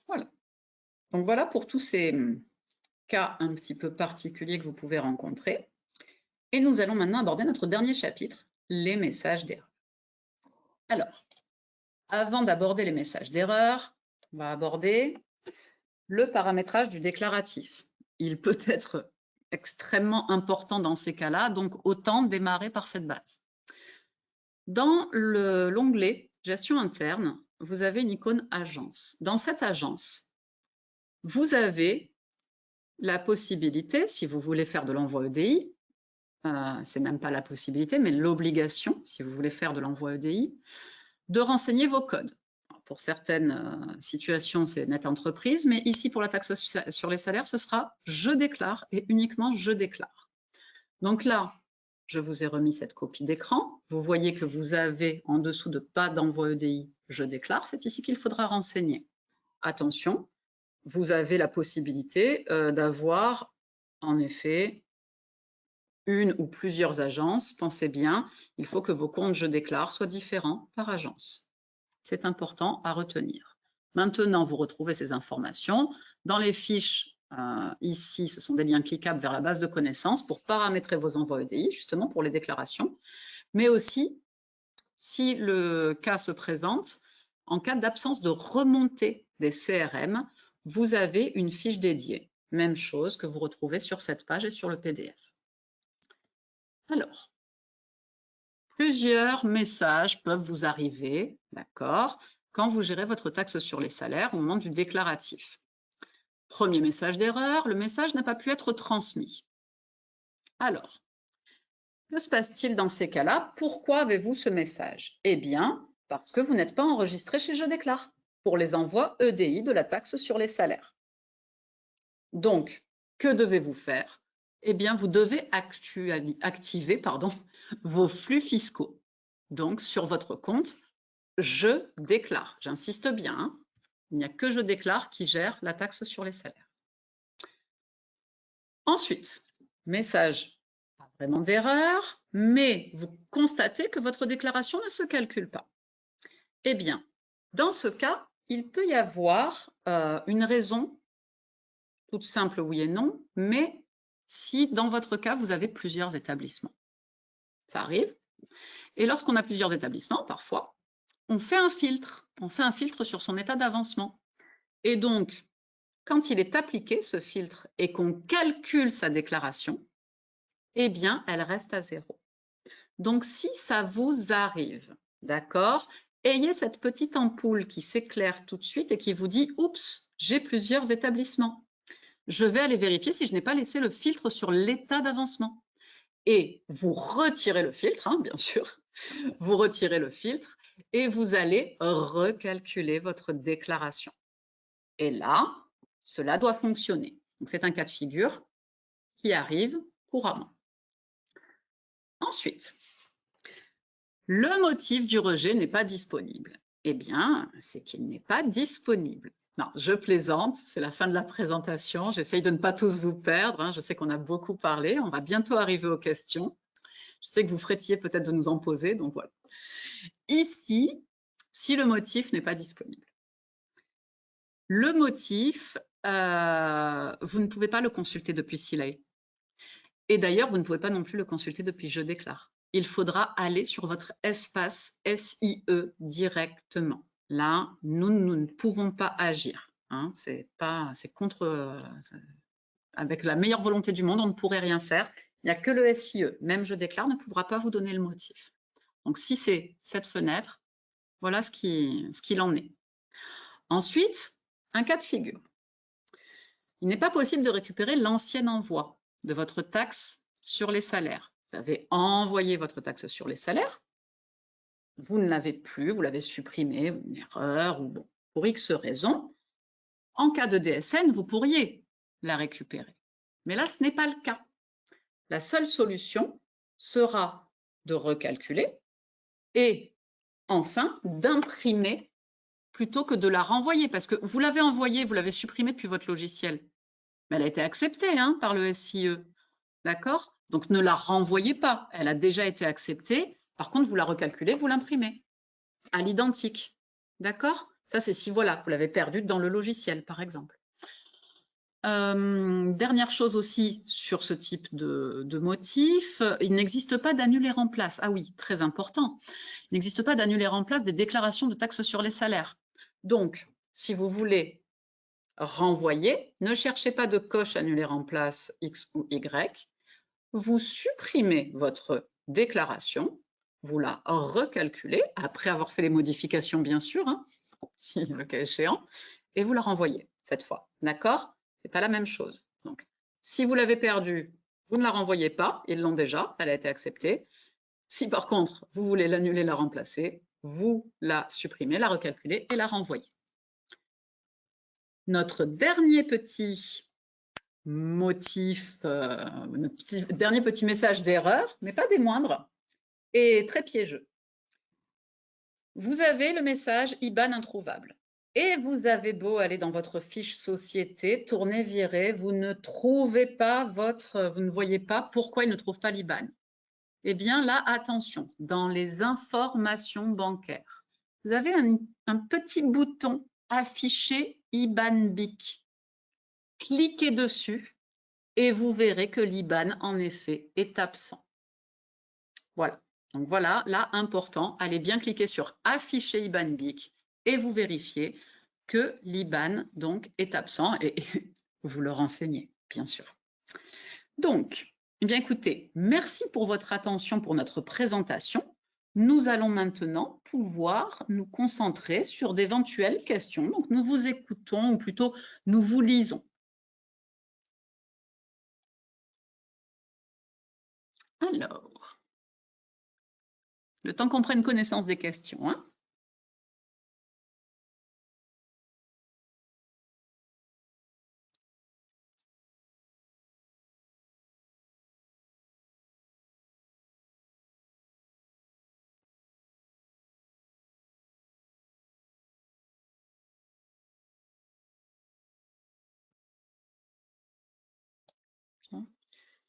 Voilà. Donc voilà pour tous ces cas un petit peu particuliers que vous pouvez rencontrer. Et nous allons maintenant aborder notre dernier chapitre, les messages d'erreur. Alors, avant d'aborder les messages d'erreur, on va aborder le paramétrage du déclaratif. Il peut être extrêmement important dans ces cas-là, donc autant démarrer par cette base. Dans l'onglet « Gestion interne », vous avez une icône « Agence ». Dans cette agence, vous avez la possibilité, si vous voulez faire de l'envoi EDI, c'est même pas la possibilité, mais l'obligation, si vous voulez faire de l'envoi EDI, de renseigner vos codes. Pour certaines situations, c'est Net Entreprise, mais ici, pour la taxe sur les salaires, ce sera « Je déclare » et uniquement « Je déclare ». Donc là, je vous ai remis cette copie d'écran. Vous voyez que vous avez en dessous de « Pas d'envoi EDI »,« Je déclare ». C'est ici qu'il faudra renseigner. Attention, vous avez la possibilité d'avoir, en effet, une ou plusieurs agences. Pensez bien, il faut que vos comptes Je déclare soient différents par agence. C'est important à retenir. Maintenant, vous retrouvez ces informations. Dans les fiches, ici, ce sont des liens cliquables vers la base de connaissances pour paramétrer vos envois EDI, justement pour les déclarations, mais aussi, si le cas se présente, en cas d'absence de remontée des CRM, vous avez une fiche dédiée. Même chose que vous retrouvez sur cette page et sur le PDF. Alors, plusieurs messages peuvent vous arriver, d'accord, quand vous gérez votre taxe sur les salaires au moment du déclaratif. Premier message d'erreur, le message n'a pas pu être transmis. Alors, que se passe-t-il dans ces cas-là? Pourquoi avez-vous ce message? Eh bien, parce que vous n'êtes pas enregistré chez Je déclare pour les envois EDI de la taxe sur les salaires. Donc, que devez-vous faire? Eh bien, vous devez activer vos flux fiscaux. Donc, sur votre compte, Je déclare. J'insiste bien, hein, il n'y a que Je déclare qui gère la taxe sur les salaires. Ensuite, message, pas vraiment d'erreur, mais vous constatez que votre déclaration ne se calcule pas. Eh bien, dans ce cas, il peut y avoir une raison toute simple, oui et non, mais si dans votre cas, vous avez plusieurs établissements. Ça arrive. Et lorsqu'on a plusieurs établissements, parfois, on fait un filtre. On fait un filtre sur son état d'avancement. Et donc, quand il est appliqué, ce filtre, et qu'on calcule sa déclaration, eh bien, elle reste à 0. Donc, si ça vous arrive, d'accord, ayez cette petite ampoule qui s'éclaire tout de suite et qui vous dit « Oups, j'ai plusieurs établissements. Je vais aller vérifier si je n'ai pas laissé le filtre sur l'état d'avancement. » Et vous retirez le filtre, hein, bien sûr, vous retirez le filtre et vous allez recalculer votre déclaration. Et là, cela doit fonctionner. Donc, c'est un cas de figure qui arrive couramment. Ensuite, le motif du rejet n'est pas disponible. Eh bien, c'est qu'il n'est pas disponible. Non, je plaisante, c'est la fin de la présentation. J'essaye de ne pas tous vous perdre, hein. Je sais qu'on a beaucoup parlé. On va bientôt arriver aux questions. Je sais que vous frétiez peut-être de nous en poser, donc voilà. Ici, si le motif n'est pas disponible. Le motif, vous ne pouvez pas le consulter depuis Silay. Et d'ailleurs, vous ne pouvez pas non plus le consulter depuis Je déclare. Il faudra aller sur votre espace SIE directement. Là, nous ne pouvons pas agir. Hein. C'est contre, avec la meilleure volonté du monde, on ne pourrait rien faire. Il n'y a que le SIE, même Je déclare, ne pourra pas vous donner le motif. Donc, si c'est cette fenêtre, voilà ce qu'il en est. Ensuite, un cas de figure. Il n'est pas possible de récupérer l'ancien envoi de votre taxe sur les salaires. Vous avez envoyé votre taxe sur les salaires, vous ne l'avez plus, vous l'avez supprimé, une erreur, ou bon, pour X raison. En cas de DSN, vous pourriez la récupérer. Mais là, ce n'est pas le cas. La seule solution sera de recalculer et enfin d'imprimer plutôt que de la renvoyer, parce que vous l'avez envoyée, vous l'avez supprimée depuis votre logiciel. Mais elle a été acceptée hein, par le SIE. D'accord? Donc, ne la renvoyez pas. Elle a déjà été acceptée. Par contre, vous la recalculez, vous l'imprimez à l'identique. D'accord? Ça, c'est si, voilà, vous l'avez perdue dans le logiciel, par exemple. Dernière chose aussi sur ce type de motif, il n'existe pas d'annuler-remplace. Ah oui, très important. Il n'existe pas d'annuler-remplace des déclarations de taxes sur les salaires. Donc, si vous voulez renvoyer, ne cherchez pas de coche annuler-remplace X ou Y. Vous supprimez votre déclaration, vous la recalculez, après avoir fait les modifications, bien sûr, hein, si le cas échéant, et vous la renvoyez cette fois. D'accord? C'est pas la même chose. Donc, si vous l'avez perdue, vous ne la renvoyez pas, ils l'ont déjà, elle a été acceptée. Si par contre, vous voulez l'annuler, la remplacer, vous la supprimez, la recalculez et la renvoyez. Notre dernier petit motif, notre dernier petit message d'erreur, mais pas des moindres, est très piégeux. Vous avez le message IBAN introuvable. Et vous avez beau aller dans votre fiche société, tourner, virer, vous ne trouvez pas vous ne voyez pas pourquoi il ne trouve pas l'IBAN. Eh bien là, attention, dans les informations bancaires, vous avez un petit bouton affiché IBAN BIC. Cliquez dessus et vous verrez que l'IBAN, en effet, est absent. Voilà. Donc voilà, là, important, allez bien cliquer sur afficher IBAN BIC et vous vérifiez que l'IBAN donc est absent et vous le renseignez, bien sûr. Donc, eh bien écoutez, merci pour votre attention pour notre présentation. Nous allons maintenant pouvoir nous concentrer sur d'éventuelles questions. Donc, nous vous écoutons, ou plutôt, nous vous lisons. Alors, le temps qu'on prenne connaissance des questions, hein.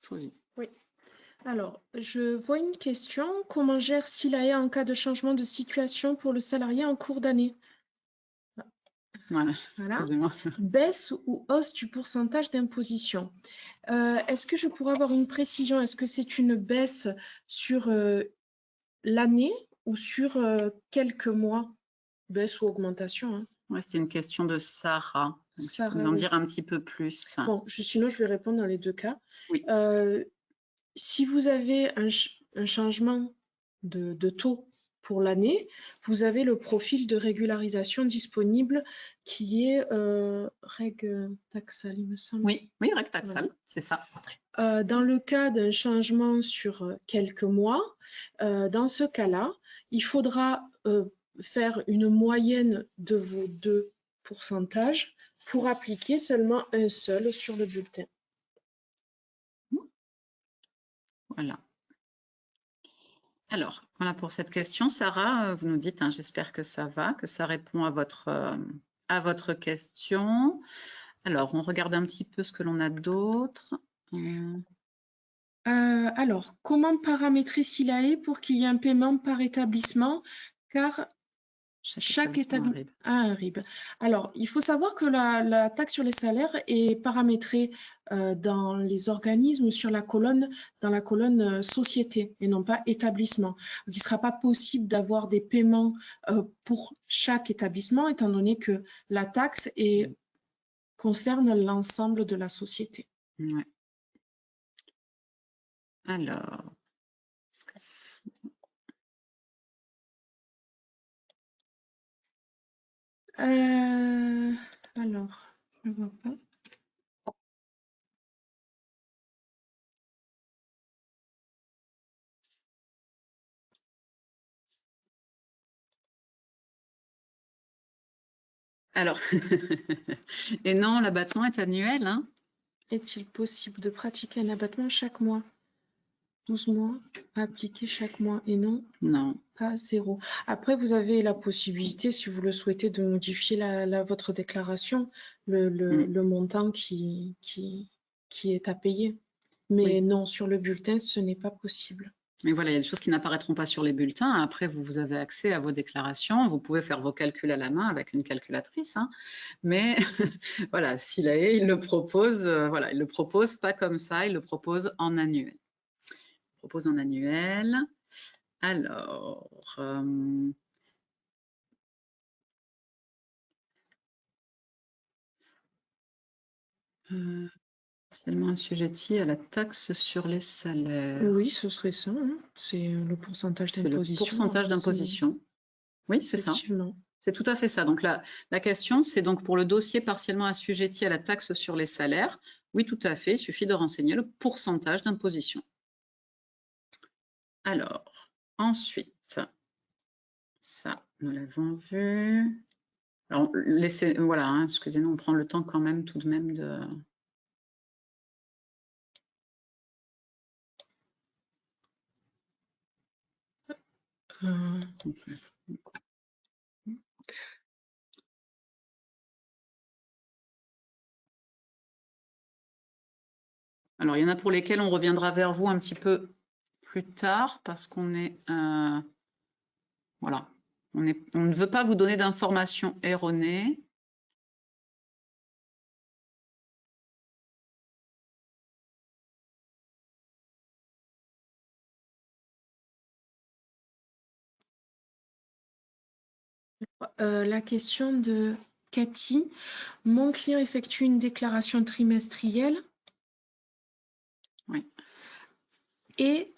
Choisis. Oui. Alors, je vois une question. Comment gère SILAE en cas de changement de situation pour le salarié en cours d'année? Voilà. Voilà. Baisse ou hausse du pourcentage d'imposition. Est-ce que je pourrais avoir une précision? Est-ce que c'est une baisse sur l'année ou sur quelques mois? Baisse ou augmentation, hein? Ouais, c'était une question de Sarah. Donc, Sarah, tu peux nous en oui. dire un petit peu plus. Bon, sinon, je vais répondre dans les deux cas. Oui. Si vous avez un changement de taux pour l'année, vous avez le profil de régularisation disponible qui est règle taxale, il me semble. Oui, oui, règle taxale, voilà. C'est ça. Dans le cas d'un changement sur quelques mois, dans ce cas-là, il faudra faire une moyenne de vos deux pourcentages pour appliquer seulement un seul sur le bulletin. Voilà. Alors, voilà pour cette question. Sarah, vous nous dites, hein, j'espère que ça va, que ça répond à votre question. Alors, on regarde un petit peu ce que l'on a d'autre. Alors, comment paramétrer SILAE pour qu'il y ait un paiement par établissement, car chaque établissement a un RIB. Alors, il faut savoir que la taxe sur les salaires est paramétrée dans les organismes dans la colonne société et non pas établissement. Donc, il ne sera pas possible d'avoir des paiements pour chaque établissement étant donné que la taxe concerne l'ensemble de la société. Ouais. Alors, alors, je ne vois pas. Alors, et non, l'abattement est annuel, hein? Est-il possible de pratiquer un abattement chaque mois? 12 mois, appliqué chaque mois et non? Non. Pas 0. Après, vous avez la possibilité, si vous le souhaitez, de modifier votre déclaration, le montant qui est à payer. Mais non, sur le bulletin, ce n'est pas possible. Mais voilà, il y a des choses qui n'apparaîtront pas sur les bulletins. Après, vous avez accès à vos déclarations. Vous pouvez faire vos calculs à la main avec une calculatrice. Hein. Mais voilà, SILAE, il le propose, voilà, il le propose pas comme ça, il le propose en annuel. Il propose en annuel. Alors, seulement assujetti à la taxe sur les salaires. Oui, ce serait ça. Hein. C'est le pourcentage d'imposition. C'est le pourcentage d'imposition. Oui, c'est ça. Effectivement. C'est tout à fait ça. Donc la question, c'est donc pour le dossier partiellement assujetti à la taxe sur les salaires. Oui, tout à fait. Il suffit de renseigner le pourcentage d'imposition. Alors, ensuite, ça, nous l'avons vu. Alors, laissez, voilà, hein, excusez-nous, on prend le temps quand même tout de même de... Alors, il y en a pour lesquels on reviendra vers vous un petit peu plus tard parce qu'on est... voilà. On ne veut pas vous donner d'informations erronées. La question de Cathy. Mon client effectue une déclaration trimestrielle. Oui. Et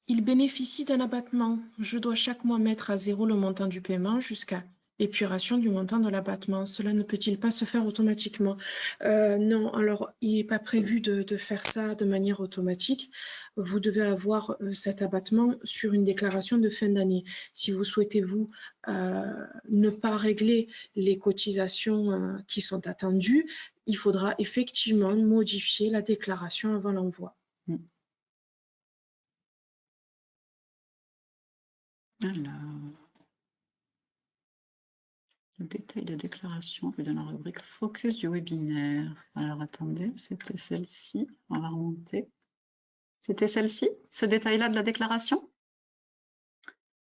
il bénéficie d'un abattement. Je dois chaque mois mettre à zéro le montant du paiement jusqu'à épuration du montant de l'abattement. Cela ne peut-il pas se faire automatiquement? Non, alors il n'est pas prévu de faire ça de manière automatique. Vous devez avoir cet abattement sur une déclaration de fin d'année. Si vous souhaitez, vous, ne pas régler les cotisations qui sont attendues, il faudra effectivement modifier la déclaration avant l'envoi. Alors, le détail de déclaration vu dans la rubrique focus du webinaire. Alors attendez, c'était celle-ci, on va remonter. C'était celle-ci, ce détail-là de la déclaration?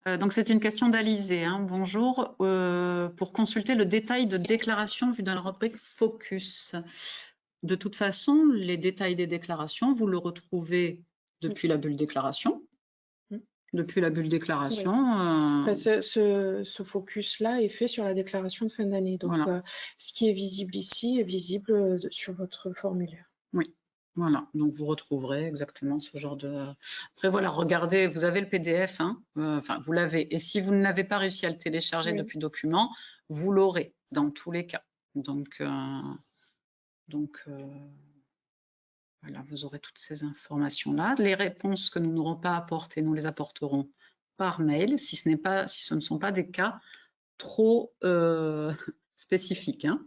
Donc c'est une question d'Alizé. Hein. Bonjour, pour consulter le détail de déclaration vu dans la rubrique focus. De toute façon, les détails des déclarations, vous le retrouvez depuis la bulle déclaration. Depuis la bulle déclaration. Oui. Ce focus-là est fait sur la déclaration de fin d'année. Donc, voilà. Ce qui est visible ici est visible sur votre formulaire. Oui, voilà. Donc, vous retrouverez exactement ce genre de... Après, voilà, regardez, vous avez le PDF, hein, enfin, vous l'avez. Et si vous n'avez pas réussi à le télécharger depuis document, vous l'aurez dans tous les cas. Donc voilà, vous aurez toutes ces informations-là. Les réponses que nous n'aurons pas apportées, nous les apporterons par mail, si ce ne sont pas des cas trop spécifiques. Hein.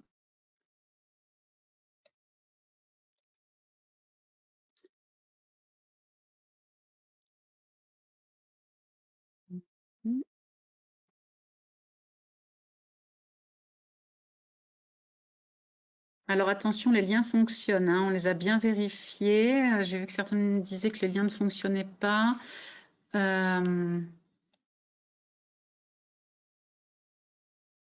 Alors attention, les liens fonctionnent, hein, on les a bien vérifiés. J'ai vu que certains me disaient que les liens ne fonctionnaient pas.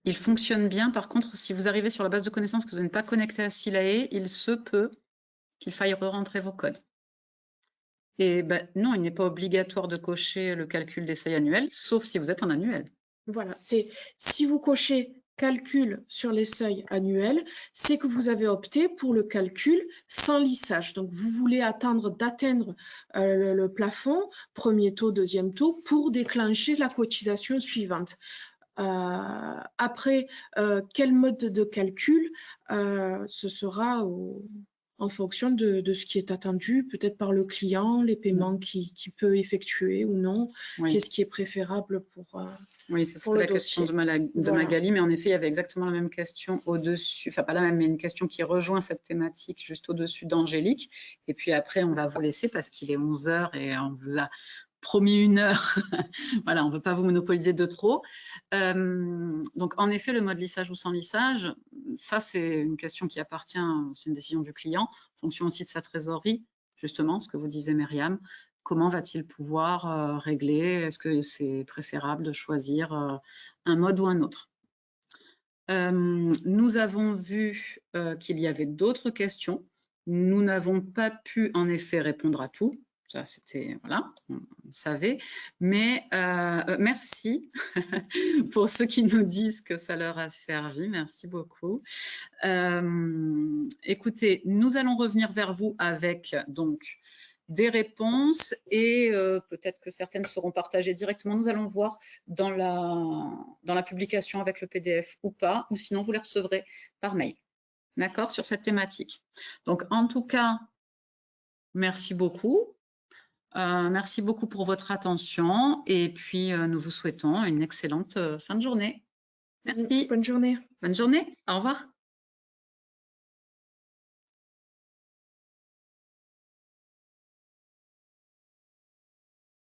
Ils fonctionnent bien. Par contre, si vous arrivez sur la base de connaissances que vous n'êtes pas connecté à Silae, il se peut qu'il faille re-rentrer vos codes. Et ben, non, il n'est pas obligatoire de cocher le calcul des seuils annuels, sauf si vous êtes en annuel. Voilà, c'est si vous cochez calcul sur les seuils annuels, c'est que vous avez opté pour le calcul sans lissage. Donc, vous voulez d'atteindre le plafond, premier taux, deuxième taux, pour déclencher la cotisation suivante. Après, quel mode de calcul, ce sera en fonction de ce qui est attendu, peut-être par le client, les paiements qu'il peut effectuer ou non, qu'est-ce qui est préférable pour oui, c'était la question de Magali, mais en effet, il y avait exactement la même question au-dessus, enfin pas la même, mais une question qui rejoint cette thématique juste au-dessus d'Angélique. Et puis après, on va vous laisser parce qu'il est 11 h et on vous a promis 1 heure. Voilà, on ne veut pas vous monopoliser de trop. Donc, en effet, le mode lissage ou sans lissage, ça, c'est une question qui appartient, c'est une décision du client, en fonction aussi de sa trésorerie, justement, ce que vous disiez, Myriam. Comment va-t-il pouvoir régler? Est-ce que c'est préférable de choisir un mode ou un autre? Nous avons vu qu'il y avait d'autres questions. Nous n'avons pas pu, en effet, répondre à tout. Ça, c'était, voilà, on savait. Mais merci pour ceux qui nous disent que ça leur a servi. Merci beaucoup. Écoutez, nous allons revenir vers vous avec donc des réponses et peut-être que certaines seront partagées directement. Nous allons voir dans la publication avec le PDF ou pas, ou sinon vous les recevrez par mail. D'accord, sur cette thématique. Donc, en tout cas, merci beaucoup. Merci beaucoup pour votre attention et puis nous vous souhaitons une excellente fin de journée. Merci. Bonne journée. Bonne journée. Au revoir.